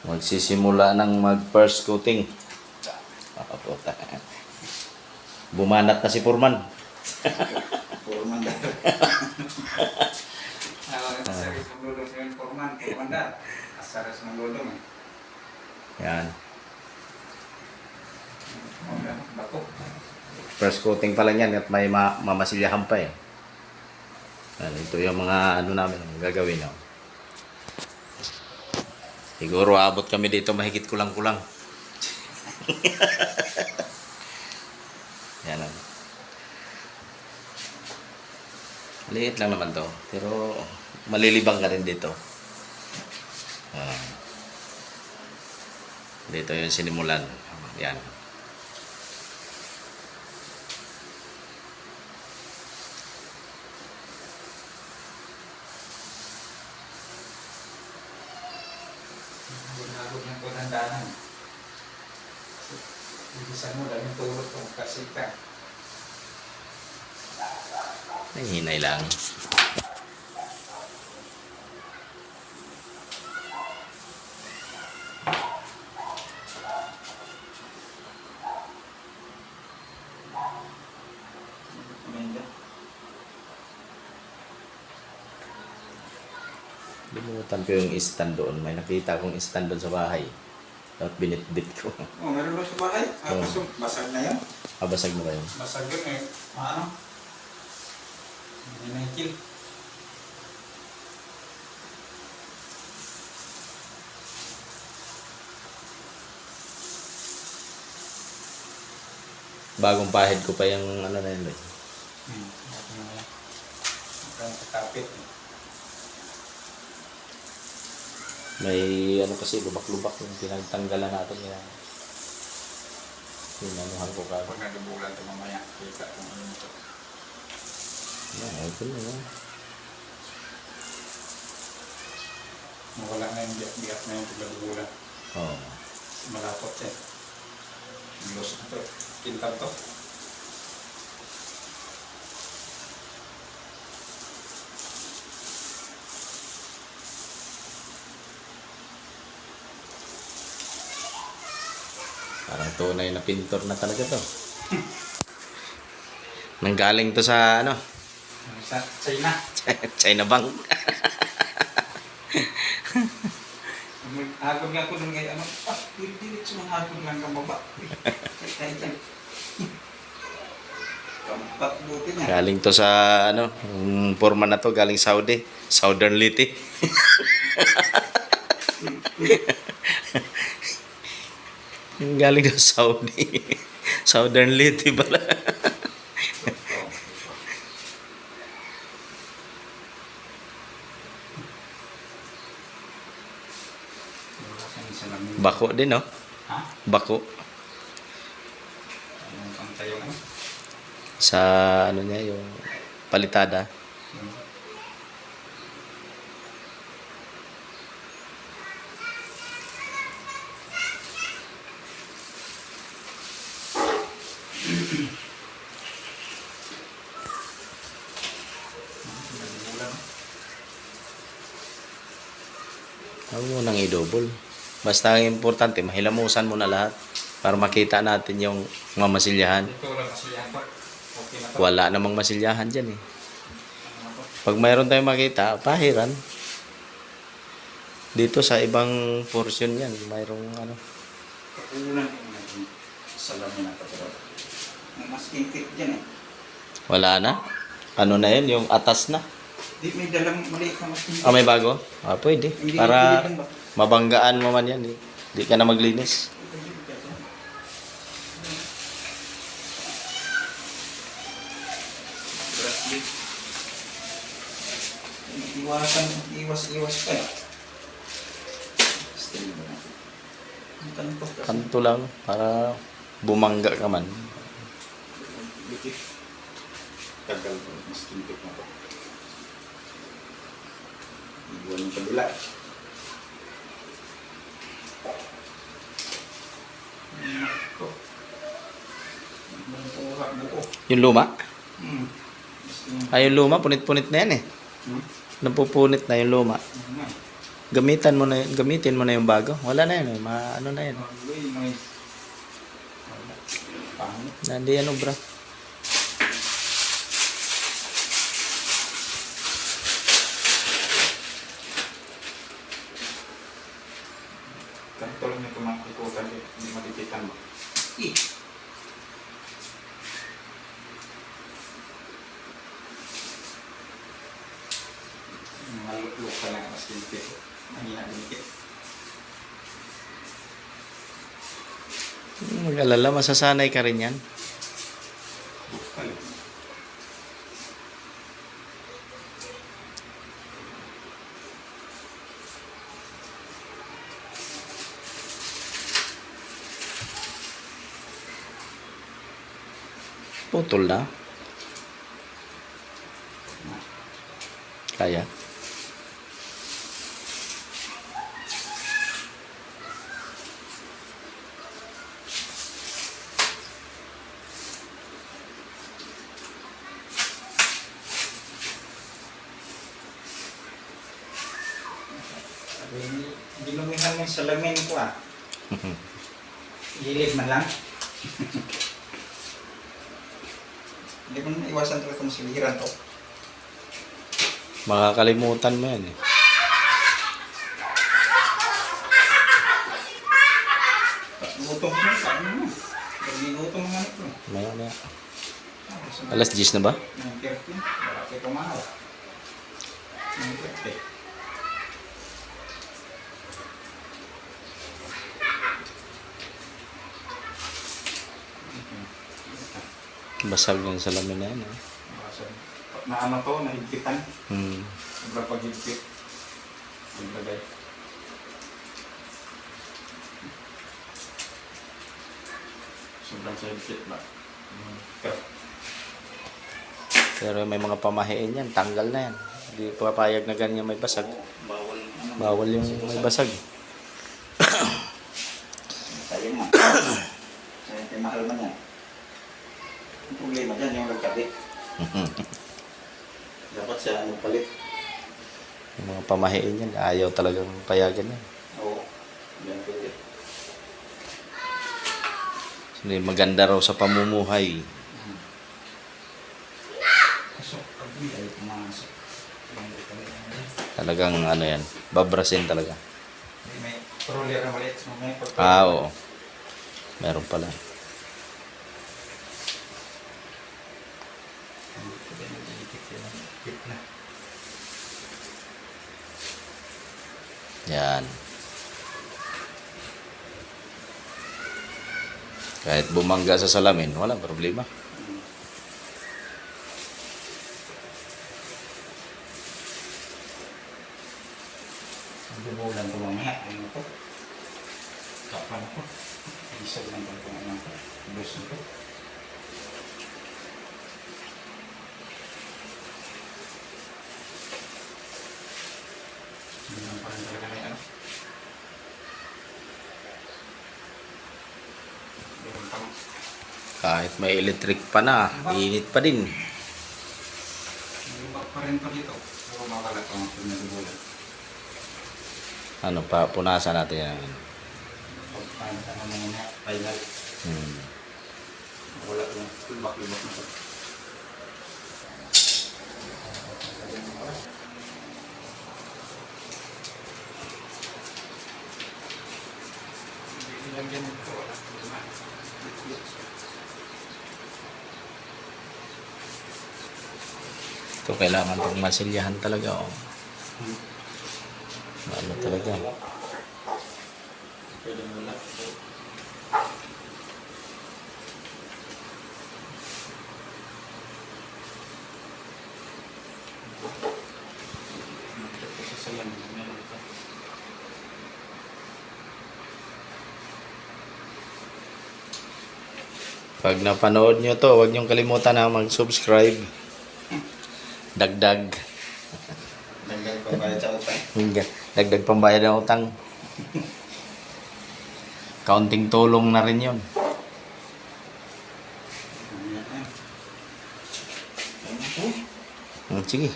Magsisimula ng mag-first coating. Bumanat na si Purman. Purman dar. Asaris menggulung si Purman dar. Asaris menggulung. Yan. Bato. First coating pa lang yan at may mamasilyahan pa eh. Yan, ito yung mga ano namin gagawin. No? Siguro abot kami dito mahigit kulang-kulang. Yan lang. Liit lang naman to. Pero malilibang ka rin dito. Dito yung sinimulan. Yan. Ginagod ng kulandanan. Ibisan mo dahil tulog kung kasika. Ay, hinay lang. Limutan ko yung stand doon. May nakita akong stand doon sa bahay. At binitbit ko. Oh, meron ba sa bahay? Oo. Kaso basag na yan. Abasag na ba yun? Basag yun eh. Ano? Hindi na ikil. Bagong pahid ko pa yung ano na yun. Ang kapit. May ano kasi lubak-lubak yung pinagtanggalan natin. Kaya pinanuhan ko ka. Pag nagabulan ito mamaya, kita kung ano ito. Yan, ito na yan. Mawala na yung biyak na yung paglabulan. Oo. Malapot eh. Los ito. Kintab to. Parang tunay na pintor na talaga to. Nanggaling to sa ano? Sa China. China Bank. Agod nga ako nung ngayon. Dilit sumangagod lang kang baba. Kaya dyan. Kampat buti niya. Galing to sa ano, yung Purman na to galing Saudi, Southern Liti. Galing to Saudi. Southern Liti pala. Bako din, no? Ha? Bako. Anong pang tayo ano? Sa ano niya, yung palitada. Huwag mo nang i-double. Basta ang importante, mahilamusan mo na lahat para makita natin yung mga masilyahan. Ito lang kasi yan po. Okay na to. Wala namang masilyahan dyan eh. Ano na to? Pag mayroon tayong makita, pahiran. Dito sa ibang portion yan, mayroong ano. Pag-ulan ko natin. Salamin na ito. Mas kintik dyan eh. Wala na. Ano na yun, yung atas na. Di may dalang maliit na mas kintik. Ah, may bago? Ah, pwede. Hindi Para hindi ba? mabanggaan mo man yan. Di ka na maglinis. Iwas pa eh. Still ba natin? Ang kanto kasi. Kanto lang para bumangga ka man. Bitik. Tagal ko. Mas kintik na to. Iwan yung kabila. Nako. Buko. Yung luma? Gusto mo. Ay, yung luma, punit-punit na yan eh. Hmm? Napupunit na yung luma. Ano nga. Gamitin mo na yung bago. Wala na yan. Ano na yan. May... Wala. Pangit. Hindi yan obra. Ganito lang yung kumakikutan. Hindi matikitan mo. Malulok ka lang mas kinikit. Mahina kinikit. Mag-alala, masasanay ka rin yan. Bukal. Putol na. Kaya. Dinumihan mo yung salamin ko ah. Gilid man lang. Hindi mo na iwasan talaga kung siliran to. Makakalimutan mo yan eh. Gutom mo, sabi mo. Gutom mga anak ko. Maya. Alas 10 na ba? 9:30. Wala kayo pumahaw. 9:30. Basag yung salamin na yan. Na ano to, nahigpitan. Hmm. Sobrang paghigpit. Naglagay. Sobrang sa higpit ba? Pero may mga pamahiin yan. Tanggal na yan. Hindi papayag na ganyan may basag. Bawal. Bawal yung may basag. Tayo mo. Kaya mahal man yan. Ang problema dyan yung nagkabit. Dapat siya ano palit. Yung mga pamahiin yan. Ayaw talagang payagan yan. Oo. Yan pwede. Hindi maganda raw sa pamumuhay. Pasok. Pag-uwi ay pumasok. Talagang ano yan. Babrasin talaga. May troller na maliit. May Oo. Meron pala. Yan. Kahit bumangga sa salamin, walang problema. Bubulan ko mamaya. Ano to? Kapan ko. Isag lang ko ano to. Bus ko. Hindi lang pa rin talaga may ano. Meron pang Kahit may electric pa na, init pa din. Lubak pa rin pa dito. Pero makalat ang pinagubulan. Ano pa, punasan natin yan. Paano ka naman na final. Hmm. Wala yung lubak-lubak na to. Nilagyan mo ito. Wala. Ito kailangan pang masilyahan talaga. Oh. Ano talaga. Pwede mo lang. Pag napanood nyo to, huwag nyo kalimutan na mag-subscribe. Dagdag. Dagdag pa bayad sa utang. Dagdag pambayad ng utang. Kaunting tulong na rin yun. Sige.